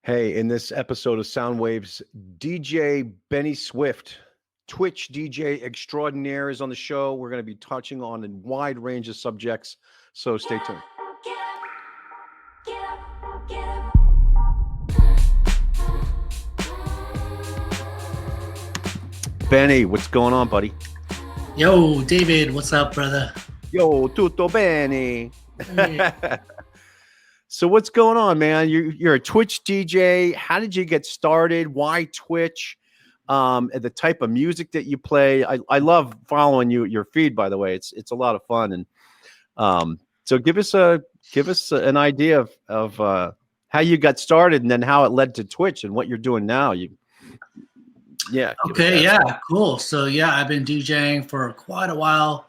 Hey, in this episode of Soundwaves, DJ Benny Swift, Twitch DJ extraordinaire, is on the show. We're going to be touching on a wide range of subjects, so stay tuned. Benny, what's going on, buddy? Yo, David, what's up, brother? Yo, tutto bene. Yeah. So what's going on, man? You're a Twitch DJ. How did you get started? Why Twitch? The type of music that you play. I love following your feed, by the way. It's a lot of fun. And so give us an idea of how you got started and then how it led to Twitch and what you're doing now. Okay, yeah, cool. So yeah, I've been DJing for quite a while,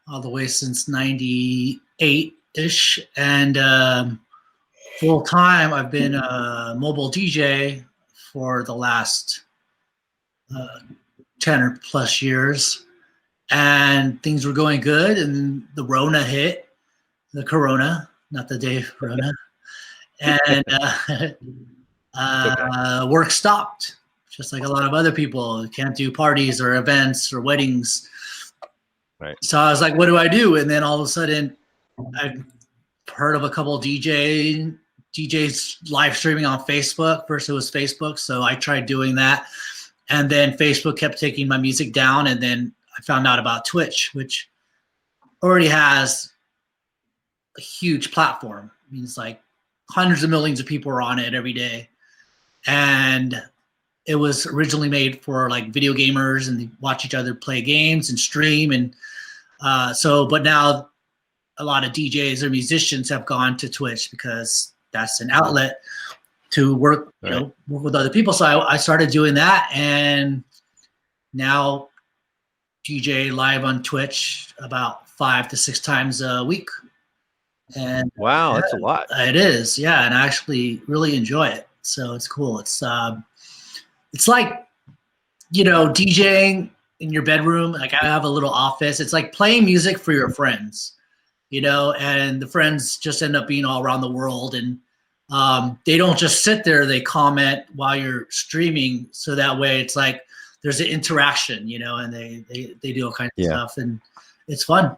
all the way since 98-ish. And full time, I've been a mobile DJ for the last 10 or plus years. And things were going good. And the Rona hit, the Corona, not the Dave Rona. And work stopped. Just like a lot of other people can't do parties or events or weddings. Right. So I was like, what do I do? And then all of a sudden I heard of a couple of DJs live streaming on Facebook. First it was Facebook. So I tried doing that. And then Facebook kept taking my music down. And then I found out about Twitch, which already has a huge platform. I mean, it's like hundreds of millions of people are on it every day. And it was originally made for like video gamers and they watch each other play games and stream. And but now a lot of DJs or musicians have gone to Twitch because that's an outlet to work, work with other people. So I started doing that, and now DJ live on Twitch about 5 to 6 times a week. And wow, that's a lot. It is, yeah, and I actually really enjoy it. So it's cool. It's like, DJing in your bedroom. Like I have a little office. It's like playing music for your friends, and the friends just end up being all around the world. And they don't just sit there, they comment while you're streaming. So that way it's like there's an interaction, and they do all kinds of stuff, and it's fun.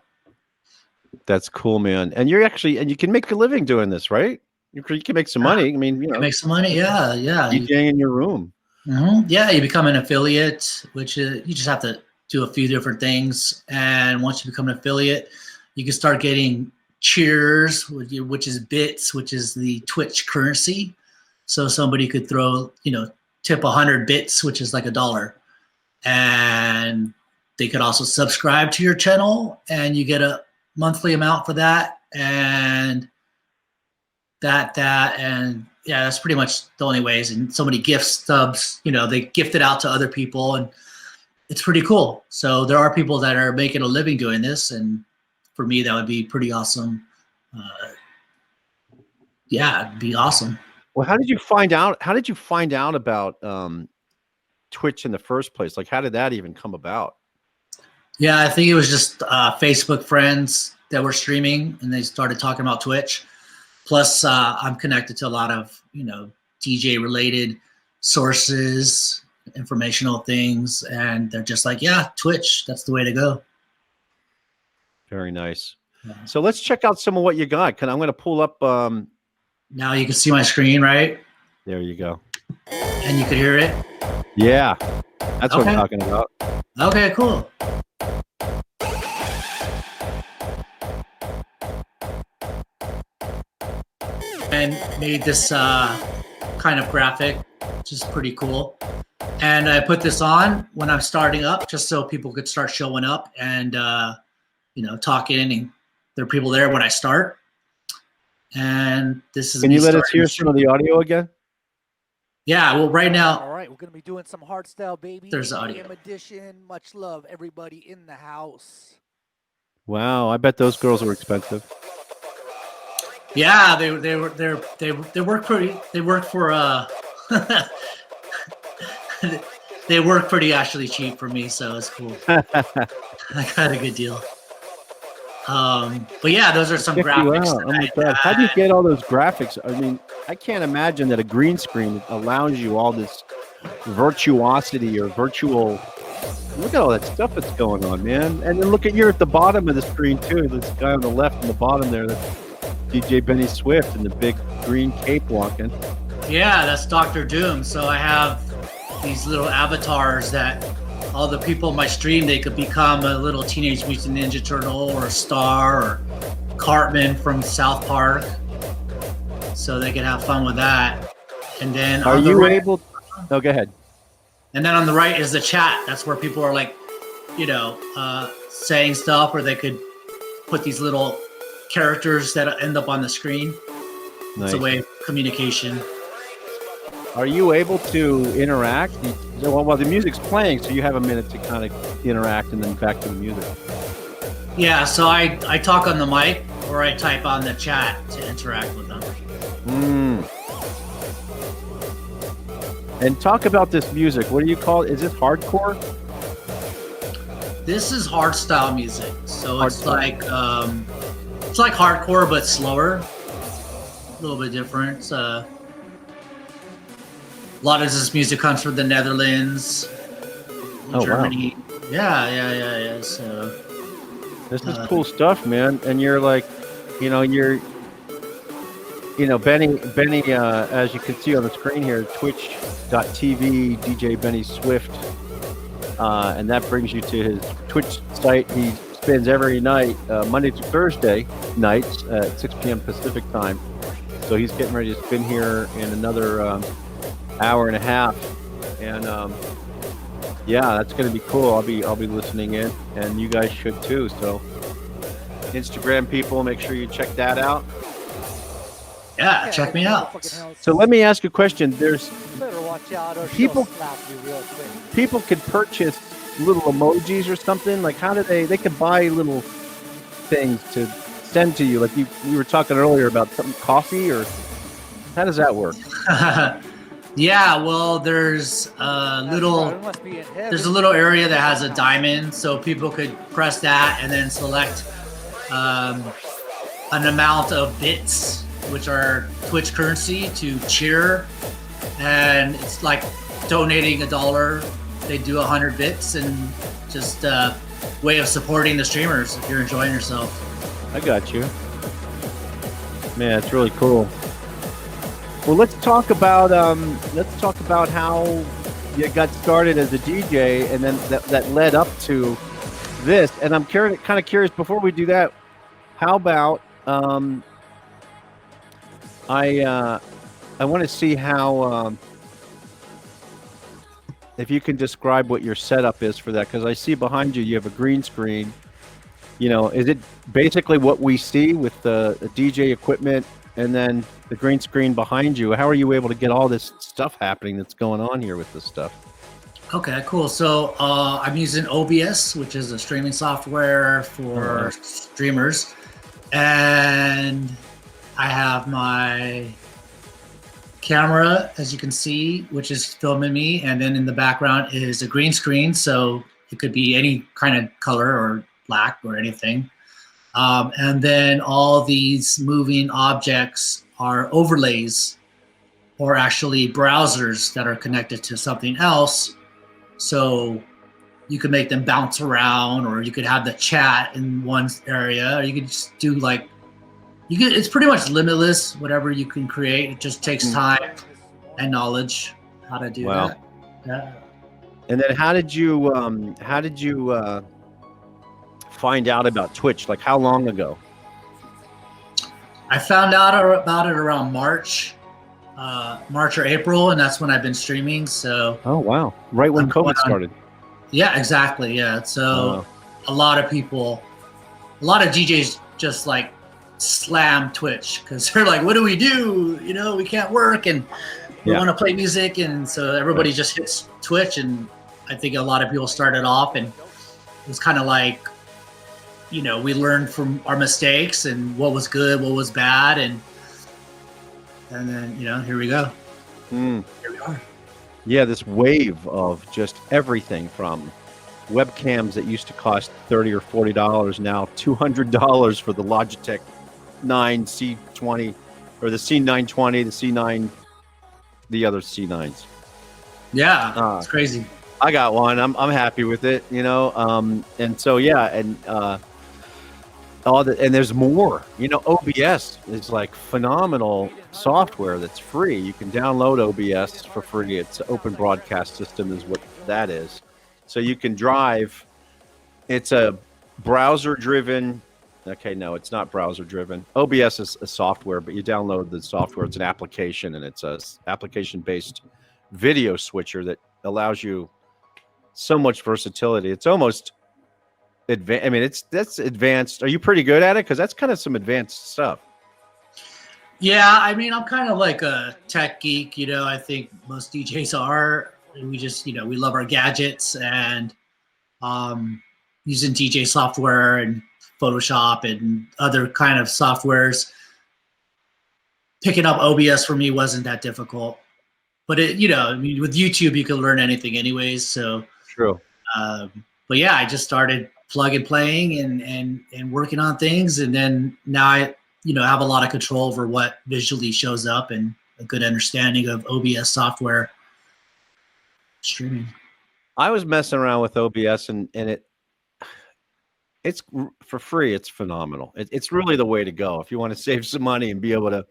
That's cool, man. And you can make a living doing this, right? You can make some money. I mean, make some money. Yeah. DJing in your room. Mm-hmm. Yeah, you become an affiliate, which you just have to do a few different things. And once you become an affiliate, you can start getting cheers, which is bits, which is the Twitch currency. So somebody could throw, tip 100 bits, which is like $1. And they could also subscribe to your channel, and you get a monthly amount for that. And and yeah, that's pretty much the only ways. And so many gift stubs, they gift it out to other people, and it's pretty cool. So there are people that are making a living doing this, and for me, that would be pretty awesome. Yeah, it'd be awesome. Well, how did you find out about Twitch in the first place? Like, how did that even come about? Yeah, I think it was just Facebook friends that were streaming, and they started talking about Twitch. Plus, I'm connected to a lot of, DJ related sources, informational things. And they're just like, yeah, Twitch, that's the way to go. Very nice. Yeah. So let's check out some of what you got. I'm going to pull up. Now you can see my screen, right? There you go. And you can hear it? Yeah, that's what I'm talking about. Okay, cool. And made this kind of graphic, which is pretty cool. And I put this on when I'm starting up, just so people could start showing up and talking. And there are people there when I start. And this is. Can you let us hear some of the audio again? Yeah. Well, right now. All right, we're gonna be doing some hardstyle, baby. There's audio. Edition. Much love, everybody in the house. Wow, I bet those girls were expensive. Yeah, they work pretty. They work for they work pretty actually cheap for me, so it's cool. I got a good deal. But yeah, those are some Check you graphics. out. Oh my God. How do you get all those graphics? I mean, I can't imagine that a green screen allows you all this virtuosity or virtual. Look at all that stuff that's going on, man. And then look at you're at the bottom of the screen too. This guy on the left in the bottom there, that's DJ Benny Swift in the big green cape walking. Yeah, that's Dr. Doom. So I have these little avatars that all the people in my stream, they could become a little Teenage Mutant Ninja Turtle or a Star or Cartman from South Park. So they can have fun with that. And then Are you able? Oh, go ahead. And then on the right is the chat. That's where people are like, you know, saying stuff, or they could put these little characters that end up on the screen. Nice. It's a way of communication. Are you able to interact? Well, the music's playing, so you have a minute to kind of interact and then back to the music. Yeah, so I talk on the mic or I type on the chat to interact with them. And talk about this music. What do you call it? Is it hardcore? This is hardstyle music. So it's Hardstyle. like hardcore but slower. A little bit different. A lot of this music comes from the Netherlands, Germany. Wow. Yeah. So this is cool stuff, man. And you're like, Benny, as you can see on the screen here, twitch.tv, DJ Benny Swift. And that brings you to his Twitch site. He spends every night, Monday to Thursday nights at 6 p.m. Pacific time. So he's getting ready to spin here in another hour and a half. And yeah, that's going to be cool. I'll be listening in, and you guys should too. So Instagram people, make sure you check that out. Yeah, check me out. So let me ask you a question. There's Better watch out or people she'll slap you real quick. People could purchase little emojis or something. Like, how do they could buy little things to send to you? Like we were talking earlier about something, coffee, or how does that work? Yeah, well, there's a little area that has a diamond, so people could press that and then select an amount of bits, which are Twitch currency, to cheer. And it's like donating $1. They do 100 bits, and just a way of supporting the streamers if you're enjoying yourself. I got you. Man, it's really cool. Well, let's talk about how you got started as a DJ, and then that led up to this. And I'm kind of curious. Before we do that, how about I want to see how if you can describe what your setup is for that, because I see behind you have a green screen. Is it basically what we see with the DJ equipment and then the green screen behind you? How are you able to get all this stuff happening that's going on here with this stuff? Okay, cool. So I'm using OBS, which is a streaming software for streamers. And I have my camera, as you can see, which is filming me. And then in the background is a green screen. So it could be any kind of color or black or anything. And then all these moving objects are overlays, or actually browsers that are connected to something else. So you could make them bounce around, or you could have the chat in one area, or you could just do it's pretty much limitless, whatever you can create. It just takes time and knowledge how to do that. Yeah. And then how did you find out about Twitch? Like, how long ago? I found out about it around March or April, and that's when I've been streaming. So. Oh wow! Right when COVID started. Yeah, exactly. Yeah. So a lot of DJs just like slam Twitch because they're like, "What do? We can't work, and we want to play music," and so everybody just hits Twitch. And I think a lot of people started off, and it was kind of like, we learned from our mistakes and what was good, what was bad, and then here we go. Here we are. Yeah, this wave of just everything from webcams that used to cost $30 or $40, now $200 for the Logitech 9 C20 or the C920, the C9, the other C9s. Yeah, it's crazy. I got one. I'm happy with it, you know. And so yeah, and and there's more. You know, OBS is like phenomenal software that's free. You can download OBS for free. It's an open broadcast system, is what that is. So you can drive. It's a browser-driven. Okay, no, it's not browser-driven. OBS is a software, but you download the software. It's an application, and it's a application-based video switcher that allows you so much versatility. It's almost advanced. I mean, that's advanced. Are you pretty good at it? Because that's kind of some advanced stuff. Yeah, I mean, I'm kind of like a tech geek, you know. I think most DJs are. We just, you know, we love our gadgets and using DJ software and Photoshop and other kind of softwares. Picking up OBS for me wasn't that difficult, but it, you know, I mean, with YouTube you can learn anything anyways. So True. But yeah, I just started plug and playing and working on things, and then now I, you know, have a lot of control over what visually shows up and a good understanding of OBS software streaming. I was messing around with OBS and it's for free. It's phenomenal. It's really the way to go if you want to save some money and be able to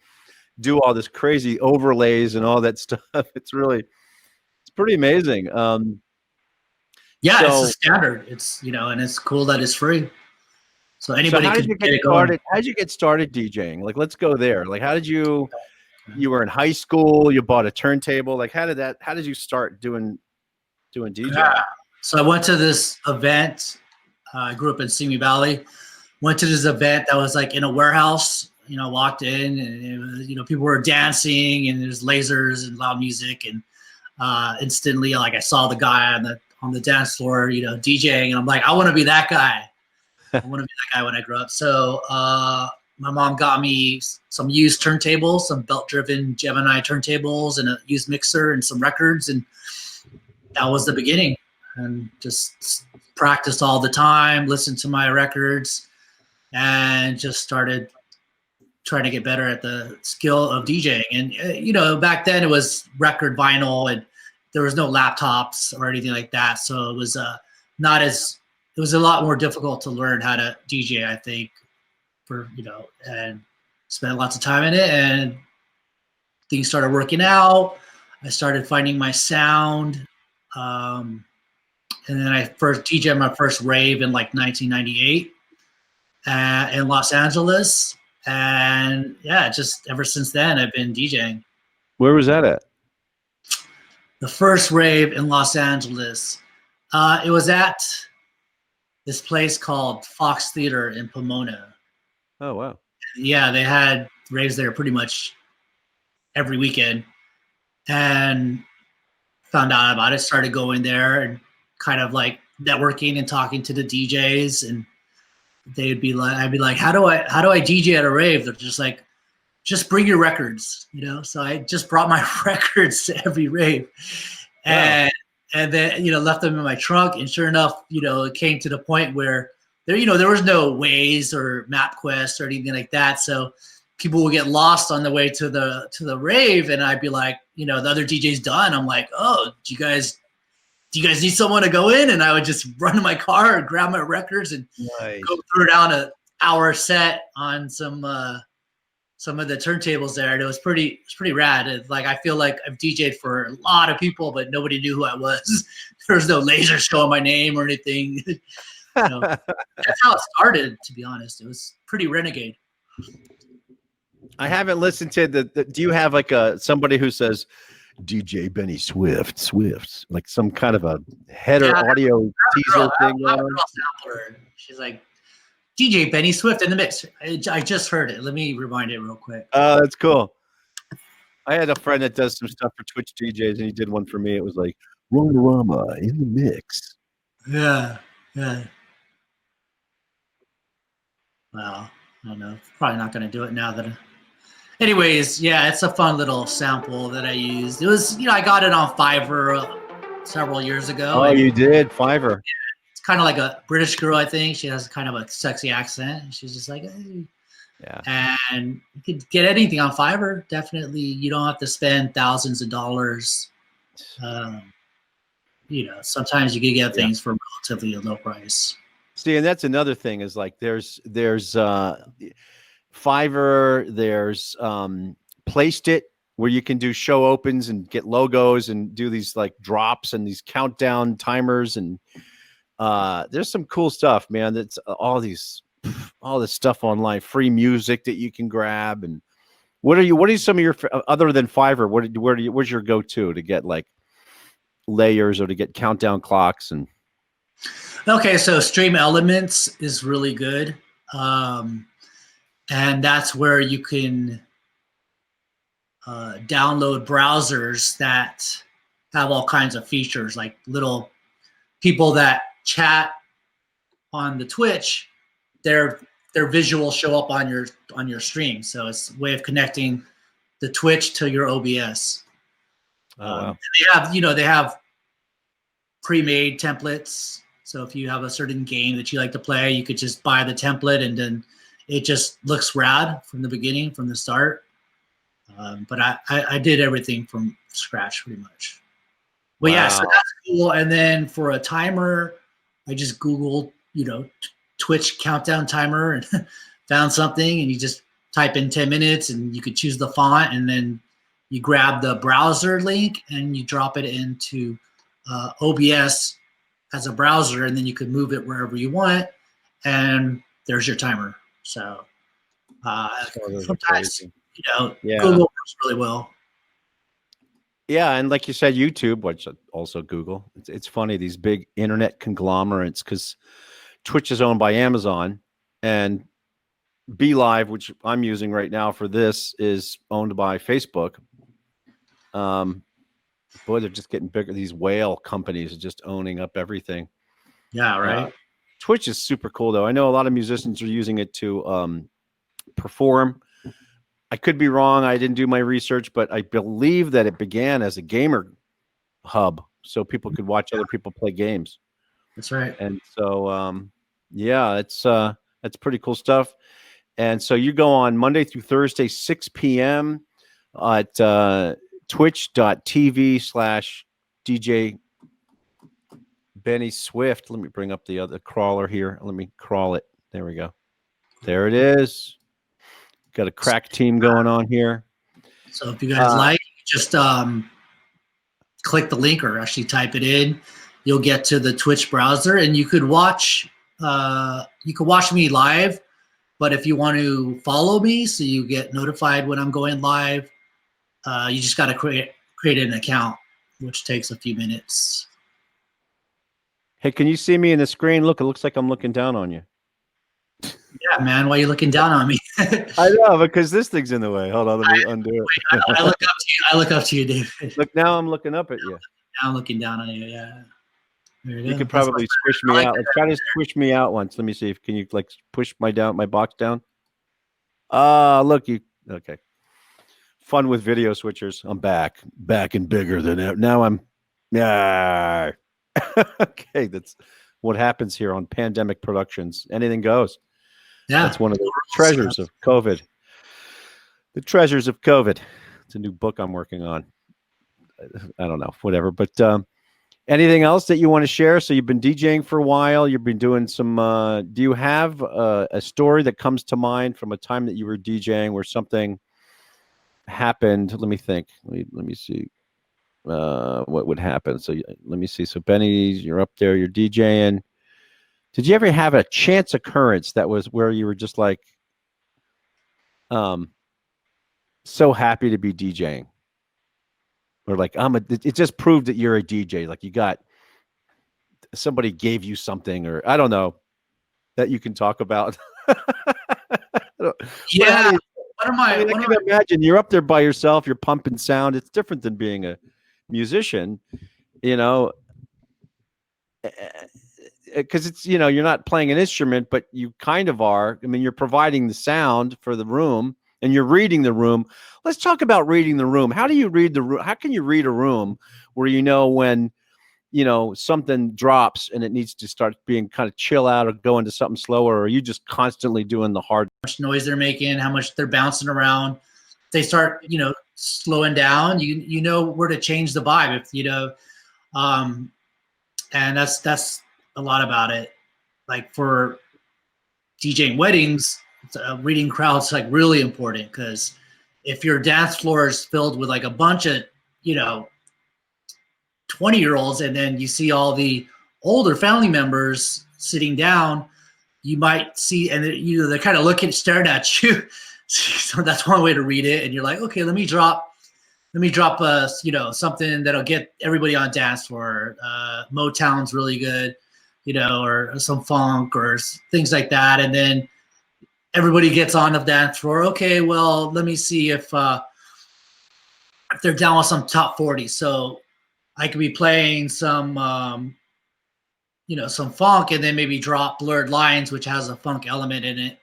do all this crazy overlays and all that stuff. It's pretty amazing. Yeah, so, it's a standard. It's, you know, and it's cool that it's free. So anybody how can did you get get it going. started? How did you get started DJing? Like, let's go there. Like, how did you were in high school, you bought a turntable. Like, how did you start doing DJing? Yeah. So I went to this event. I grew up in Simi Valley. Went to this event that was like in a warehouse. You know, walked in and it was, you know, people were dancing and there's lasers and loud music, and instantly, like, I saw the guy on the dance floor, you know, DJing, and I'm like, I want to be that guy. I want to be that guy when I grow up. So my mom got me some used turntables, some belt-driven Gemini turntables, and a used mixer and some records, and that was the beginning. And just practiced all the time, listened to my records, and just started trying to get better at the skill of DJing. And you know, back then it was record vinyl, and there was no laptops or anything like that, so it was not as. It was a lot more difficult to learn how to DJ, I think, for, you know, and spent lots of time in it, and things started working out. I started finding my sound. And then I first DJed my first rave in like 1998 in Los Angeles. And yeah, just ever since then, I've been DJing. Where was that at? The first rave in Los Angeles. It was at this place called Fox Theater in Pomona. Oh, wow. Yeah, they had raves there pretty much every weekend, and found out about it, started going there and kind of like networking and talking to the DJs, and they'd be like, I'd be like, how do I DJ at a rave? They're just like, just bring your records, you know? So I just brought my records to every rave. Wow. And then, you know, left them in my trunk. And sure enough, you know, it came to the point where there, you know, there was no Waze or MapQuest or anything like that. So people would get lost on the way to the rave. And I'd be like, you know, the other DJ's done. I'm like, oh, do you guys need someone to go in? And I would just run to my car and grab my records and go through down an hour set on some of the turntables there, and it was pretty rad. Like, I feel like I've DJed for a lot of people, but nobody knew who I was. There was no laser showing my name or anything. You know, that's how it started, to be honest. It was pretty renegade. I haven't listened to do you have like somebody who says DJ Beni Swift, like some kind of a header audio teaser thing? She's like, DJ Beni Swift in the mix. I just heard it. Let me rewind it real quick. Oh, that's cool. I had a friend that does some stuff for Twitch DJs, and he did one for me. It was like Roma in the mix. Yeah. Well, I don't know. Probably not going to do it now that. Anyways, yeah, it's a fun little sample that I used. It was, you know, I got it on Fiverr several years ago. Oh, you did? Fiverr. kind of like a British girl, I think. She has kind of a sexy accent. She's just like, hey. Yeah. And you could get anything on Fiverr. Definitely, you don't have to spend thousands of dollars. Sometimes you can get things for relatively a low price. See, and that's another thing is like there's Fiverr, there's Placed It, where you can do show opens and get logos and do these like drops and these countdown timers, and there's some cool stuff, man. That's all this stuff online, free music that you can grab. And what are some of your other than Fiverr? Where's your go-to to get like layers or to get countdown clocks? And okay, so Stream Elements is really good, and that's where you can download browsers that have all kinds of features, like little people that chat on the Twitch, their visuals show up on your stream. So it's a way of connecting the Twitch to your OBS. wow. They have pre-made templates. So if you have a certain game that you like to play, you could just buy the template and then it just looks rad from the beginning, from the start. But I did everything from scratch pretty much. But yeah, so that's cool. And then for a timer, I just Googled, Twitch countdown timer and found something, and you just type in 10 minutes and you could choose the font, and then you grab the browser link and you drop it into OBS as a browser, and then you could move it wherever you want, and there's your timer. So sometimes, Google works really well. Yeah, and like you said, YouTube, which also Google. It's funny, these big internet conglomerates, because Twitch is owned by Amazon, and Be.Live, which I'm using right now for this, is owned by Facebook. Boy, they're just getting bigger. These whale companies are just owning up everything. Yeah, right. Twitch is super cool, though. I know a lot of musicians are using it to perform. I could be wrong. I didn't do my research, but I believe that it began as a gamer hub, so people could watch other people play games. That's right. And so, that's pretty cool stuff. And so you go on Monday through Thursday, 6 p.m. at twitch.tv/DJ Beni Swift. Let me bring up the other crawler here. Let me crawl it. There we go. There it is. Got a crack team going on here. So if you guys just click the link or actually type it in. You'll get to the Twitch browser, and you could watch me live. But if you want to follow me so you get notified when I'm going live, you just got to create an account, which takes a few minutes. Hey, can you see me in the screen? Look, it looks like I'm looking down on you. Yeah, man. Why are you looking down on me? I know, because this thing's in the way. Hold on, let me undo it. I look up to you, David. Look, now I'm looking up at you. Now I'm looking down on you. Yeah. You could probably squish me out. Like, try to squish me out once. Let me see. Can you like push my box down? Look, okay. Fun with video switchers. I'm back and bigger than ever. Now I'm, yeah. Okay, that's what happens here on Pandemic Productions. Anything goes. Yeah, that's one of the treasures of COVID. The treasures of COVID. It's a new book I'm working on. I don't know, whatever. But anything else that you want to share? So you've been DJing for a while. You've been doing some. Do you have a story that comes to mind from a time that you were DJing where something happened? Let me think. Let me see. What would happen? So let me see. So Benny, you're up there. You're DJing. Did you ever have a chance occurrence that was where you were just like, so happy to be DJing, or like it just proved that you're a DJ. Like somebody gave you something, or I don't know, that you can talk about. Yeah. I can imagine you're up there by yourself. You're pumping sound. It's different than being a musician, because it's, you're not playing an instrument, but you kind of are. I mean, you're providing the sound for the room and you're reading the room. Let's talk about reading the room. How do you read the room? How can you read a room where when something drops and it needs to start being kind of chill out or go into something slower, or are you just constantly doing the hard? How much noise they're making, how much they're bouncing around. If they start, slowing down, you know where to change the vibe. If and that's a lot about it. Like for DJing weddings, reading crowds like really important, because if your dance floor is filled with like a bunch of 20-year-olds, and then you see all the older family members sitting down, you might see, and they're kind of staring at you. So that's one way to read it. And you're like, okay, let me drop something that'll get everybody on dance floor. Motown's really good, or some funk or things like that. And then everybody gets on the dance floor. Okay, well, let me see if they're down with some top 40. So I could be playing some some funk, and then maybe drop Blurred Lines, which has a funk element in it.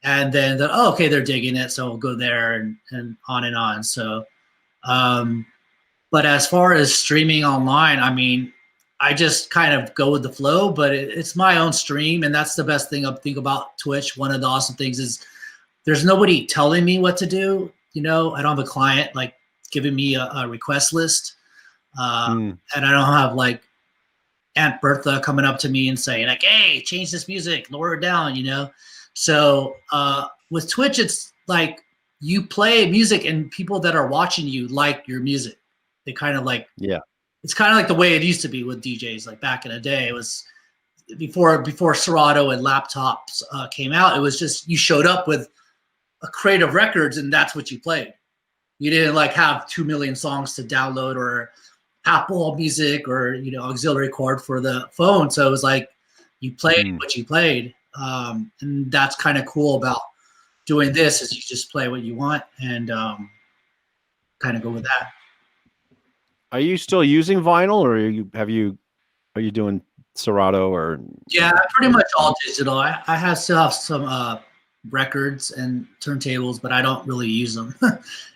And then okay, they're digging it, so we'll go there and on and on. So, but as far as streaming online, I mean, I just kind of go with the flow, but it's my own stream, and that's the best thing I think about Twitch. One of the awesome things is there's nobody telling me what to do. I don't have a client like giving me a request list, and I don't have like Aunt Bertha coming up to me and saying like, "Hey, change this music, lower it down," So with Twitch, it's like you play music, and people that are watching you like your music. They kind of like, it's kind of like the way it used to be with DJs. Like back in the day, it was before Serato and laptops came out. It was just you showed up with a crate of records, and that's what you played. You didn't like have 2 million songs to download or Apple Music or auxiliary cord for the phone. So it was like you played what you played. And that's kind of cool about doing this, is you just play what you want and kind of go with that. Are you still using vinyl, or are you doing Serato or? Yeah, pretty much all digital. I still have some records and turntables, but I don't really use them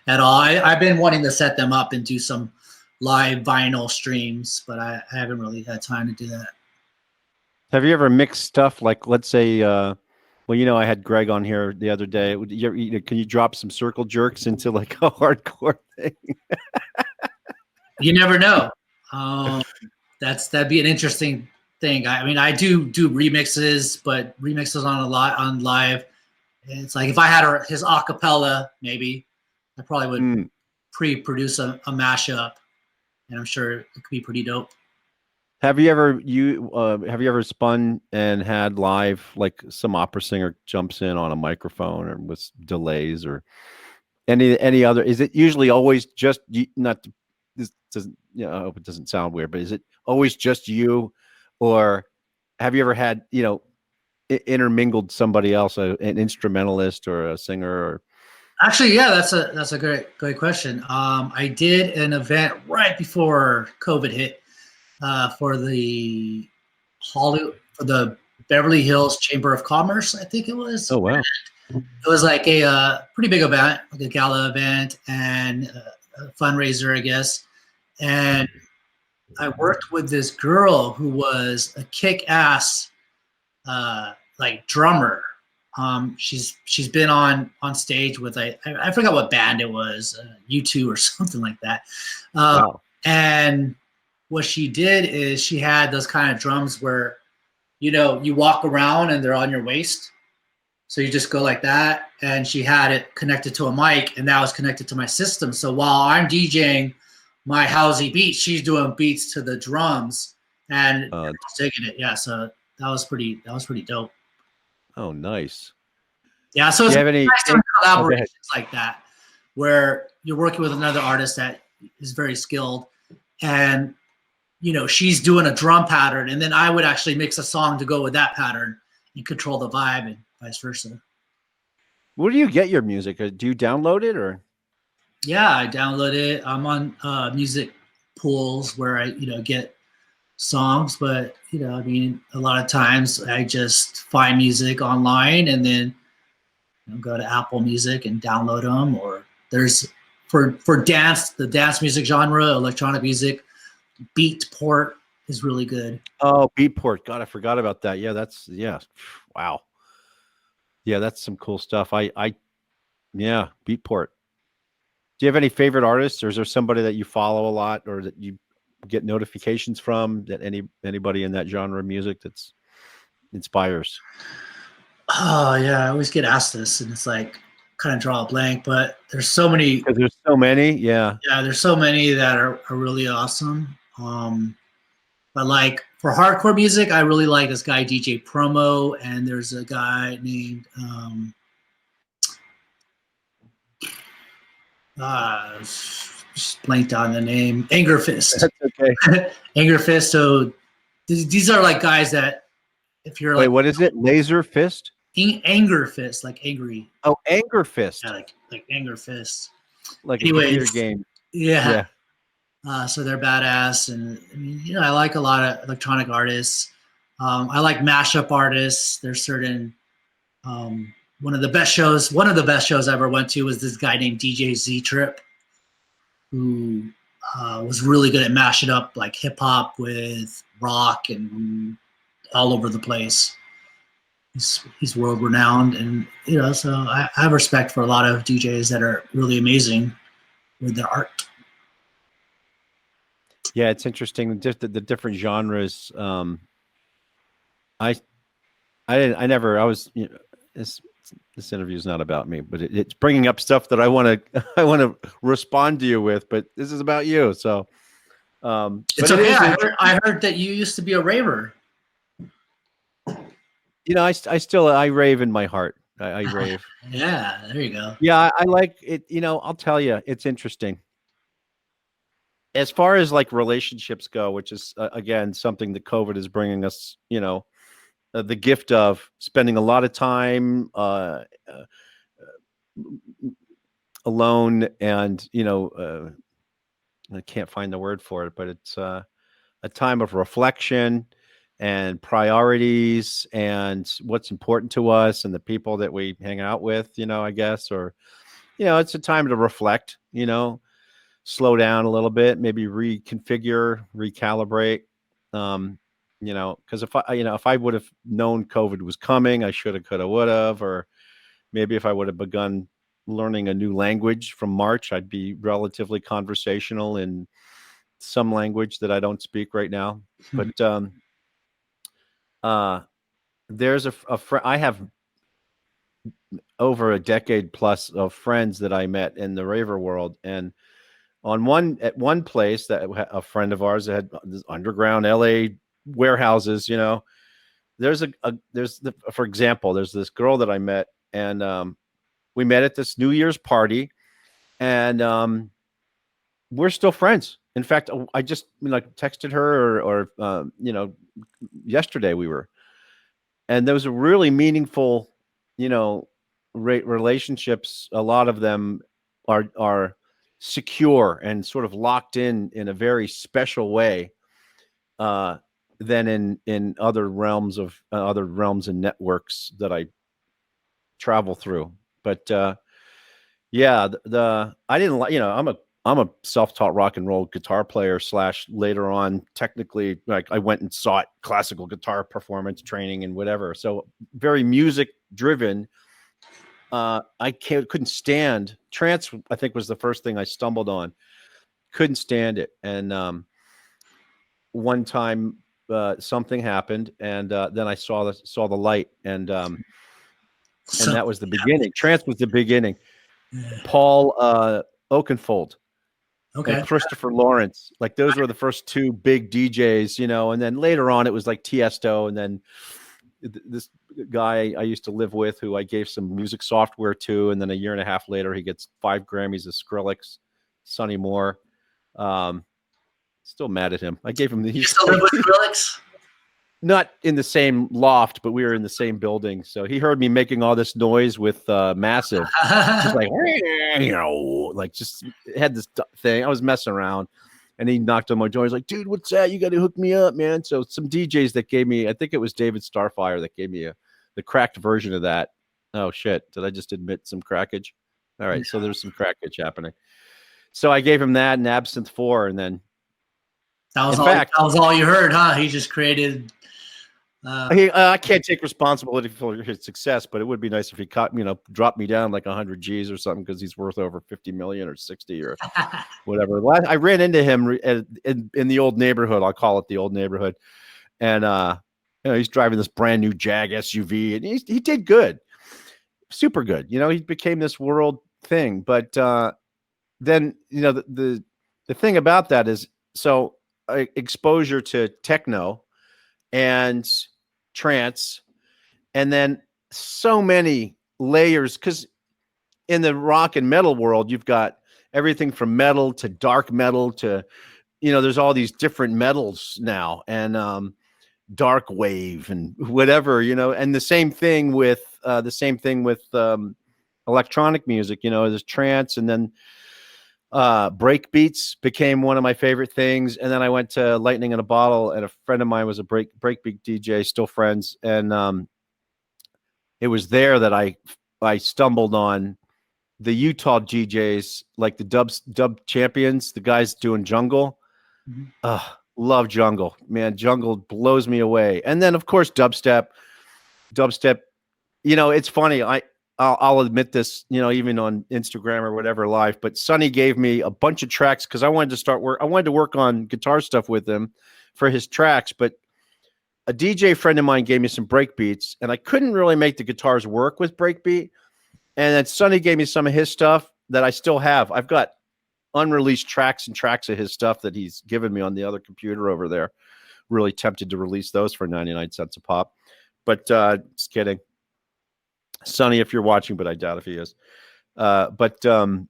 at all. I've been wanting to set them up and do some live vinyl streams, but I haven't really had time to do that. Have you ever mixed stuff like, let's say, I had Greg on here the other day. Can you drop some circle jerks into like a hardcore thing? You never know. That'd be an interesting thing. I mean, I do remixes, but remixes on live. It's like if I had his acapella, maybe I probably would pre-produce a mashup, and I'm sure it could be pretty dope. Have you ever spun and had live, like some opera singer jumps in on a microphone or with delays or any other? Is it usually always just not? This doesn't. I hope it doesn't sound weird, but is it always just you, or have you ever had intermingled somebody else, an instrumentalist or a singer? Or actually, yeah, that's a great question. I did an event right before COVID hit. For the Beverly Hills Chamber of Commerce, I think it was. Oh wow! It was like a pretty big event, like a gala event and a fundraiser, I guess. And I worked with this girl who was a kick-ass like drummer. She's been on stage with I forgot what band it was, U2 or something like that. Wow. And what she did is she had those kind of drums where, you walk around and they're on your waist. So you just go like that. And she had it connected to a mic, and that was connected to my system. So while I'm DJing my housey beat, she's doing beats to the drums and taking it. Yeah. So that was pretty dope. Oh, nice. Yeah. So it's nice collaborations like that, where you're working with another artist that is very skilled, and she's doing a drum pattern, and then I would actually mix a song to go with that pattern and control the vibe, and vice versa. Where do you get your music? Do you download it or? Yeah, I download it. I'm on music pools where I, get songs, but I mean, a lot of times I just find music online and then go to Apple Music and download them. Or there's for dance, the dance music genre, electronic music, Beatport is really good. Oh, Beatport. God, I forgot about that. Yeah. Wow. Yeah, that's some cool stuff. Yeah, Beatport. Do you have any favorite artists, or is there somebody that you follow a lot, or that you get notifications from, that anybody in that genre of music that's inspires? Oh yeah, I always get asked this, and it's like kind of draw a blank. But there's so many. Because there's so many. Yeah. Yeah, there's so many that are really awesome. But like for hardcore music, I really like this guy DJ Promo, and there's a guy named just blanked on the name, Anger Fist. That's okay. Anger Fist. So these are like guys that if you're Wait, like what is it? Laser Fist? Anger Fist, like angry, Oh, Anger Fist. yeah, like Anger Fist. Like a Anyways, computer game. yeah. Yeah. So they're badass, and I mean, I like a lot of electronic artists. I like mashup artists. There's certain one of the best shows I ever went to was this guy named DJ Z Trip, who was really good at mashing up like hip hop with rock and all over the place. He's world renowned, and so I have respect for a lot of DJs that are really amazing with their art. Yeah, it's interesting. Just the different genres. I I was, this interview is not about me, but it's bringing up stuff that I want to I want to respond to you with. But this is about you, so. It's but okay. I I heard that you used to be a raver. I rave in my heart. I rave. Yeah, there you go. Yeah, I like it. I'll tell you, it's interesting. As far as like relationships go, which is again something that COVID is bringing us, the gift of spending a lot of time alone, and I can't find the word for it, but it's a time of reflection and priorities and what's important to us and the people that we hang out with, I guess, or it's a time to reflect, slow down a little bit, maybe reconfigure, recalibrate. Because if I would have known COVID was coming, I should have, could have, would have, or maybe if I would have begun learning a new language from March, I'd be relatively conversational in some language that I don't speak right now. But there's a friend I have over a decade plus of friends that I met in the raver world, and at one place that a friend of ours that had this underground LA warehouses, for example, there's this girl that I met, and we met at this New Year's party, and we're still friends. In fact, I just texted her or yesterday we were, and there was a really meaningful, relationships. A lot of them are secure and sort of locked in a very special way than in other realms and networks that I travel through. But yeah, I didn't like, I'm a self-taught rock and roll guitar player / later on technically, like, I went and sought classical guitar performance training and whatever, so very music driven. I couldn't stand trance. I think was the first thing I stumbled on. Couldn't stand it. And one time something happened, and then I saw the light, and that was the beginning. Trance was the beginning. Paul Oakenfold Okay. and Christopher Lawrence, like those were the first two big DJs, and then later on it was like Tiesto, and then this guy I used to live with, who I gave some music software to, and then a year and a half later he gets 5 Grammys of Skrillex, Sonny Moore. Still mad at him. I gave him the. You still live with Skrillex? Not in the same loft, but we were in the same building. So he heard me making all this noise with Massive, just like, like just had this thing. I was messing around, and he knocked on my door. He's like, "Dude, what's that? You got to hook me up, man." So some DJs that gave me, I think it was David Starfire that gave me the cracked version of that. Oh shit! Did I just admit some crackage? All right, so there's some crackage happening. So I gave him that and Absinthe 4, and then That was In all. fact, That was all you heard, huh? He just created. I can't take responsibility for his success, but it would be nice if he dropped me down like 100 G's or something, because he's worth over 50 million or 60 or whatever. I ran into him in the old neighborhood. I'll call it the old neighborhood. And, he's driving this brand new Jag SUV, and he did good, super good. He became this world thing. But then, the thing about that is, so exposure to techno and trance, and then so many layers, because in the rock and metal world, you've got everything from metal to dark metal to, there's all these different metals now, and dark wave and whatever, and the same thing with electronic music. There's trance, and then break beats became one of my favorite things. And then I went to Lightning in a Bottle, and a friend of mine was a breakbeat DJ, still friends. And it was there that I stumbled on the Utah DJs, like the dub champions, the guys doing jungle. Love jungle, man. Jungle blows me away. And then of course dubstep. It's funny. I'll admit this, even on Instagram or whatever live, but Sonny gave me a bunch of tracks because I wanted to work on guitar stuff with him for his tracks. But a DJ friend of mine gave me some break beats, and I couldn't really make the guitars work with breakbeat. And then Sonny gave me some of his stuff that I still have. I've got unreleased tracks and tracks of his stuff that he's given me on the other computer over there. Really tempted to release those for 99 cents a pop, but just kidding. Sonny, if you're watching, but I doubt if he is. But the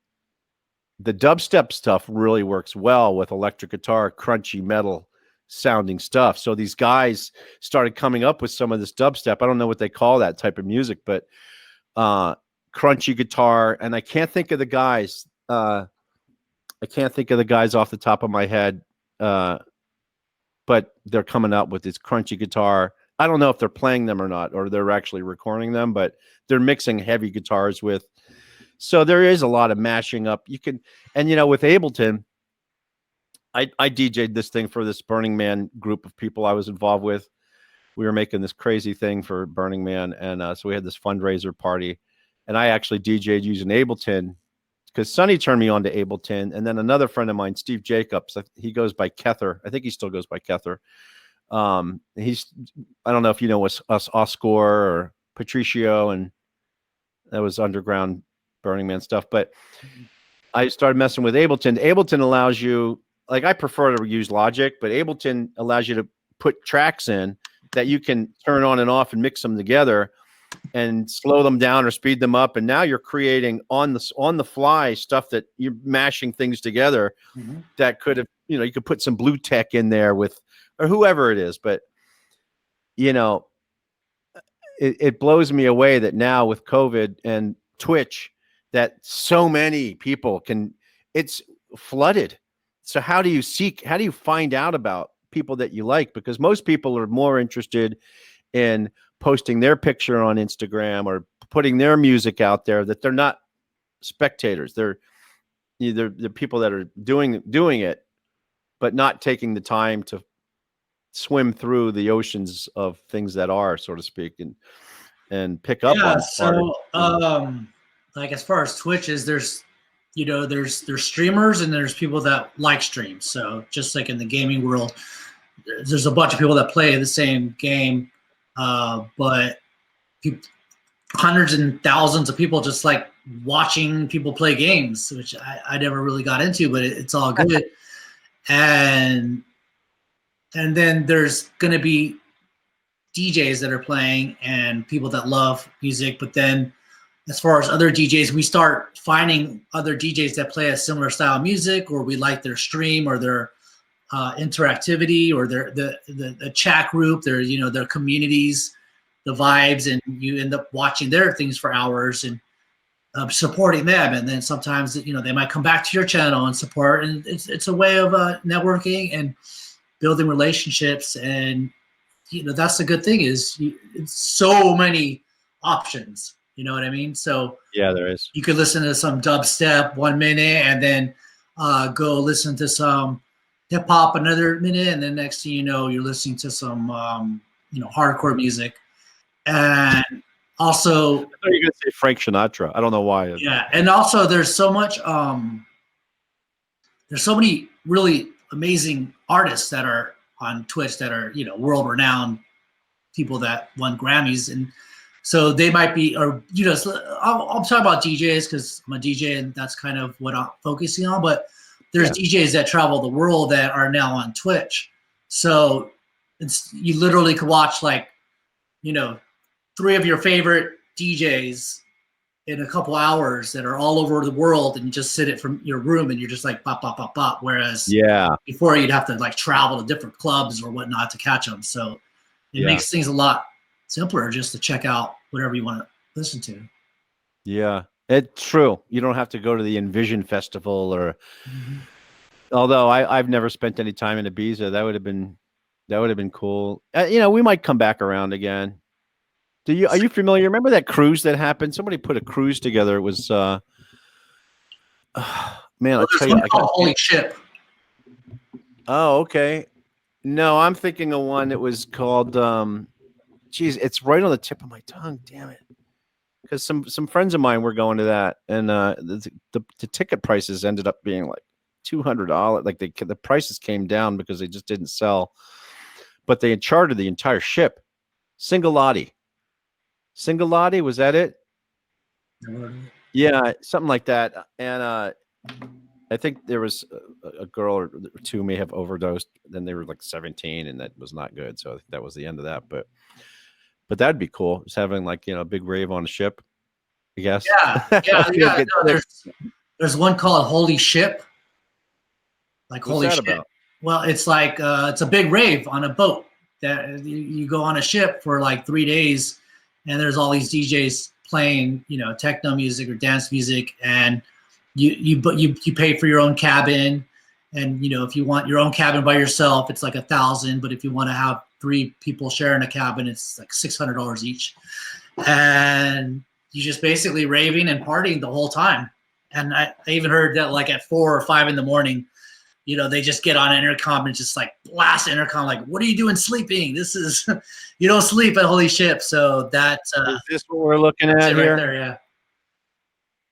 dubstep stuff really works well with electric guitar, crunchy metal sounding stuff. So these guys started coming up with some of this dubstep. I don't know what they call that type of music, but crunchy guitar. And I can't think of the guys. I can't think of the guys off the top of my head. But they're coming out with this crunchy guitar. I don't know if they're playing them or not, or they're actually recording them, but they're mixing heavy guitars with. So there is a lot of mashing up. You can, and with Ableton, I DJ'd this thing for this Burning Man group of people I was involved with. We were making this crazy thing for Burning Man, and so we had this fundraiser party, and I actually DJ'd using Ableton because Sonny turned me on to Ableton, and then another friend of mine, Steve Jacobs, he goes by Kether. I think he still goes by Kether. I don't know if you know us Oscar or Patricio, and that was underground Burning Man stuff, but I started messing with Ableton. Ableton allows you, like, I prefer to use Logic, but Ableton allows you to put tracks in that you can turn on and off and mix them together and slow them down or speed them up. And now you're creating on the fly stuff that you're mashing things together that could have, you could put some blue tech in there with, or whoever it is. But, it blows me away that now with COVID and Twitch, that so many people it's flooded. So how do you find out about people that you like? Because most people are more interested in posting their picture on Instagram or putting their music out there, that they're not spectators. They're either the people that are doing it, but not taking the time to swim through the oceans of things that are, so to speak, and pick up on. So like as far as Twitch is, there's streamers and there's people that like streams. So just like in the gaming world, there's a bunch of people that play the same game, but hundreds and thousands of people just like watching people play games, which I never really got into, but it's all good. And then there's going to be DJs that are playing and people that love music. But then as far as other DJs, we start finding other DJs that play a similar style of music, or we like their stream or their interactivity or the chat group, their communities, the vibes, and you end up watching their things for hours and supporting them. And then sometimes, they might come back to your channel and support, and it's a way of networking and building relationships. And that's the good thing is it's so many options. You know what I mean? So yeah, there is. You could listen to some dubstep 1 minute and then go listen to some hip hop another minute, and then next thing you know, you're listening to some hardcore music, and also I thought you were going to say Frank Sinatra. I don't know why. yeah, and also there's so much there's so many really amazing artists that are on Twitch that are world renowned people that won Grammys, and so they might be, or so I'm talking about DJs because I'm a DJ and that's kind of what I'm focusing on. But there's DJs that travel the world that are now on Twitch, so you literally could watch like 3 of your favorite DJs in a couple hours that are all over the world, and you just sit it from your room and you're just like bop bop bop bop. Whereas before you'd have to like travel to different clubs or whatnot to catch them. So it makes things a lot simpler just to check out whatever you want to listen to. Yeah, it's true. You don't have to go to the Envision Festival or. Although I've never spent any time in Ibiza, that would have been cool. We might come back around again. Are you familiar? Remember that cruise that happened? Somebody put a cruise together. It was man, I tell you, Holy Ship. Oh, okay. No, I'm thinking of one that was called geez, it's right on the tip of my tongue, damn it. Because some friends of mine were going to that, and the ticket prices ended up being like $200. Like the prices came down because they just didn't sell. But they had chartered the entire ship. Singalati, was that it? Yeah, something like that. And I think there was a girl or two may have overdosed. Then they were like 17, and that was not good. So I think that was the end of that. But that'd be cool. Just having like a big rave on a ship, I guess. Yeah. No, there's one called Holy Ship. Like What's holy that shit. about? Well, it's like it's a big rave on a boat that you go on a ship for like 3 days, and there's all these DJs playing, techno music or dance music, and you pay for your own cabin, and if you want your own cabin by yourself, it's like $1,000, but if you want to have 3 people sharing a cabin, it's like $600 each, and you just basically raving and partying the whole time. And I even heard that like at 4 or 5 in the morning, they just get on an intercom and just like blast intercom, like, what are you doing sleeping? This is, you don't sleep at Holy Ship. So that's is this what we're looking at here? Right there, yeah.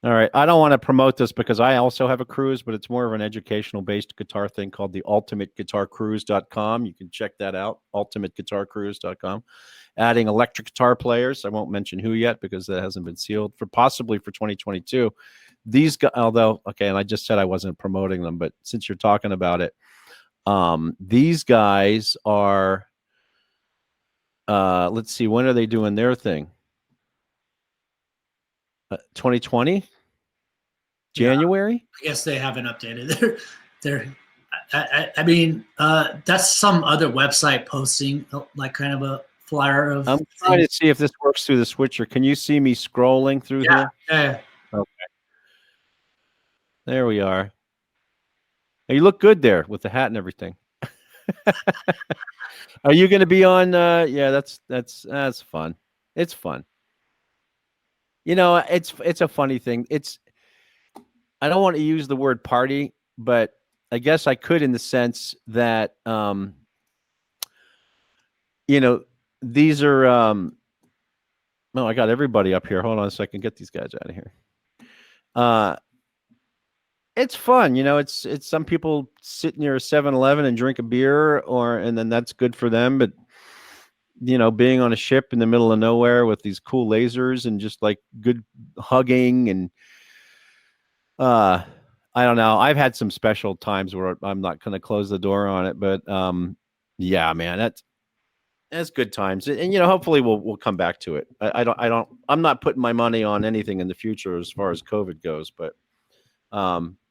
All right. I don't want to promote this because I also have a cruise, but it's more of an educational based guitar thing called the ultimateguitarcruise.com. You can check that out. Ultimateguitarcruise.com. Adding electric guitar players. I won't mention who yet because that hasn't been sealed possibly for 2022. These guys, although, okay, and I just said I wasn't promoting them, but since you're talking about it, these guys are, let's see, when are they doing their thing? 2020? January? I guess they haven't updated I mean, that's some other website posting like kind of a flyer of. I'm trying to see if this works through the switcher. Can you see me scrolling through here? Yeah. Okay. There we are. Hey, you look good there with the hat and everything. Are you going to be on? Yeah, that's fun. It's fun. It's a funny thing. I don't want to use the word party, but I guess I could in the sense that these are no, I got everybody up here. Hold on a second, get these guys out of here. It's fun, it's some people sit near a 7-Eleven and drink a beer and then that's good for them, but being on a ship in the middle of nowhere with these cool lasers and just like good hugging and I don't know. I've had some special times where I'm not going to close the door on it, but yeah, man, that's good times. And hopefully we'll come back to it. I'm not putting my money on anything in the future as far as COVID goes, but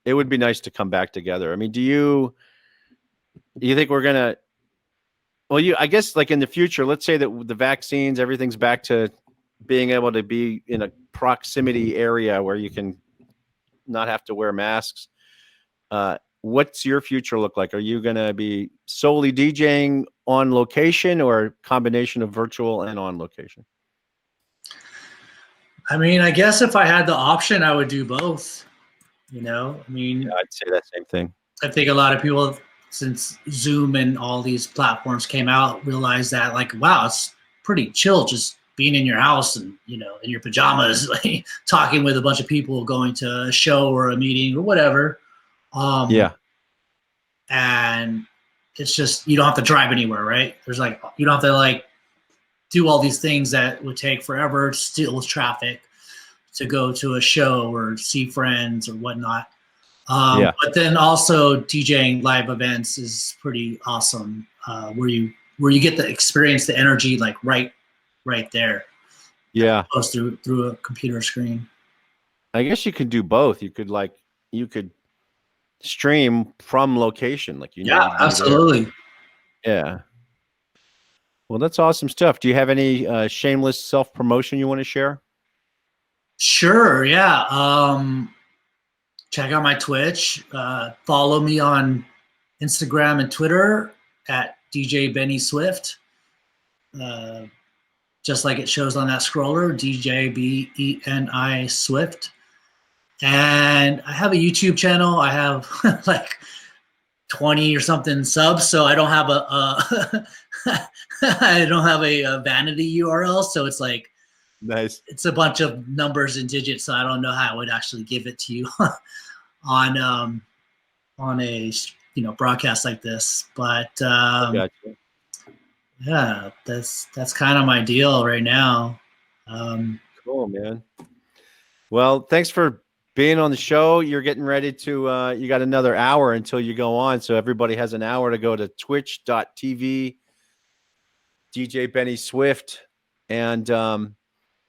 it would be nice to come back together. I mean, do you think we're going to, well, I guess like in the future, let's say that the vaccines, everything's back to being able to be in a proximity area where you can not have to wear masks. What's your future look like? Are you going to be solely DJing on location or a combination of virtual and on location? I mean, I guess if I had the option, I would do both. I mean, yeah, I'd say that same thing. I think a lot of people since Zoom and all these platforms came out, realized that like, wow, it's pretty chill just being in your house and, you know, in your pajamas, like, talking with a bunch of people, going to a show or a meeting or whatever. Yeah. And it's just, you don't have to drive anywhere, right? There's like, you don't have to like do all these things that would take forever, still with traffic, to go to a show or see friends or whatnot. But then also DJing live events is pretty awesome, where you get to experience the energy like right there. Yeah. Goes through a computer screen. I guess you could do both. You could stream from location, like Absolutely. Yeah. Well, that's awesome stuff. Do you have any shameless self-promotion you want to share? Sure. Yeah. Check out my Twitch. Follow me on Instagram and Twitter at DJ Beni Swift. Just like it shows on that scroller, DJ Beni Swift. And I have a YouTube channel. I have like 20 or something subs, so I don't have I don't have a vanity URL. So it's like, nice. It's a bunch of numbers and digits, so I don't know how I would actually give it to you on a broadcast like this. But Gotcha. yeah, that's kind of my deal right now. Cool, man. Well, thanks for being on the show. You're getting ready to you got another hour until you go on, so everybody has an hour to go to twitch.tv DJ Beni Swift. And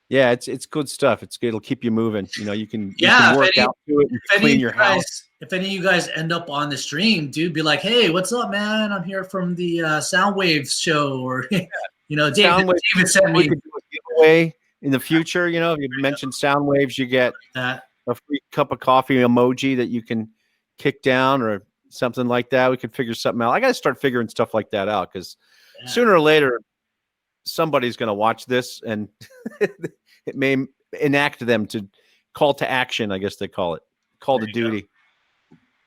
yeah, it's good stuff. It'll keep you moving. You know, you can work out to it and clean your house. If any of you guys end up on the stream, dude, be like, hey, what's up, man? I'm here from the Soundwaves show, or you know, David sent me. We could do a giveaway in the future. You know, if you mentioned Soundwaves, you get a free cup of coffee emoji that you can kick down or something like that. We could figure something out. I got to start figuring stuff like that out, because sooner or later somebody's going to watch this and it may enact them to call to action. I guess they call it call to duty.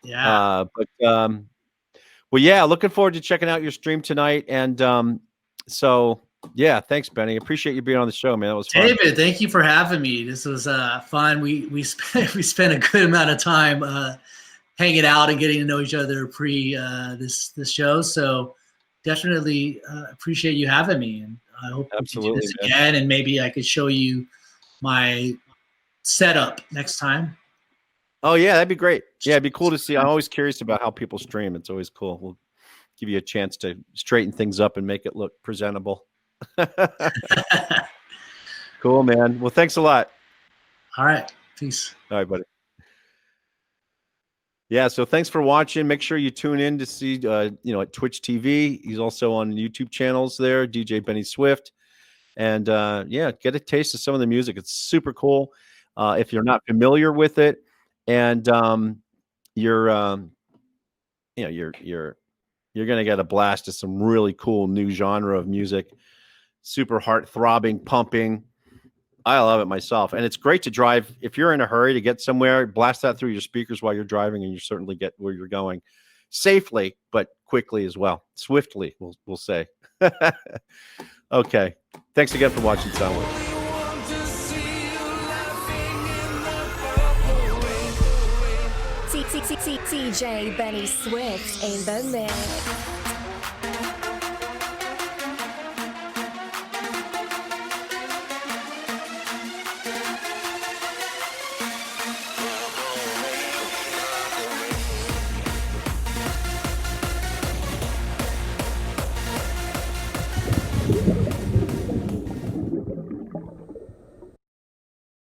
Yeah. Well, yeah, looking forward to checking out your stream tonight. And so yeah, thanks, Beni. Appreciate you being on the show, man. That was fun. David, thank you for having me. This was fun. We spent a good amount of time hanging out and getting to know each other pre this show. So definitely appreciate you having me, and I hope we can do this again, and maybe I could show you my setup next time. Oh yeah, that'd be great. Yeah, it'd be cool to see. I'm always curious about how people stream. It's always cool. We'll give you a chance to straighten things up and make it look presentable. Cool, man. Well, thanks a lot. All right. Peace. All right, buddy. Yeah, so thanks for watching. Make sure you tune in to see, at Twitch TV. He's also on YouTube channels there, DJ Beni Swift. And yeah, get a taste of some of the music. It's super cool. If you're not familiar with it, and you're gonna get a blast of some really cool new genre of music. Super heart throbbing, pumping. I love it myself. And it's great to drive. If you're in a hurry to get somewhere, blast that through your speakers while you're driving, and you certainly get where you're going safely, but quickly as well. Swiftly, we'll say. Okay. Thanks again for watching Soundwave. DJ Beni Swift in the mix.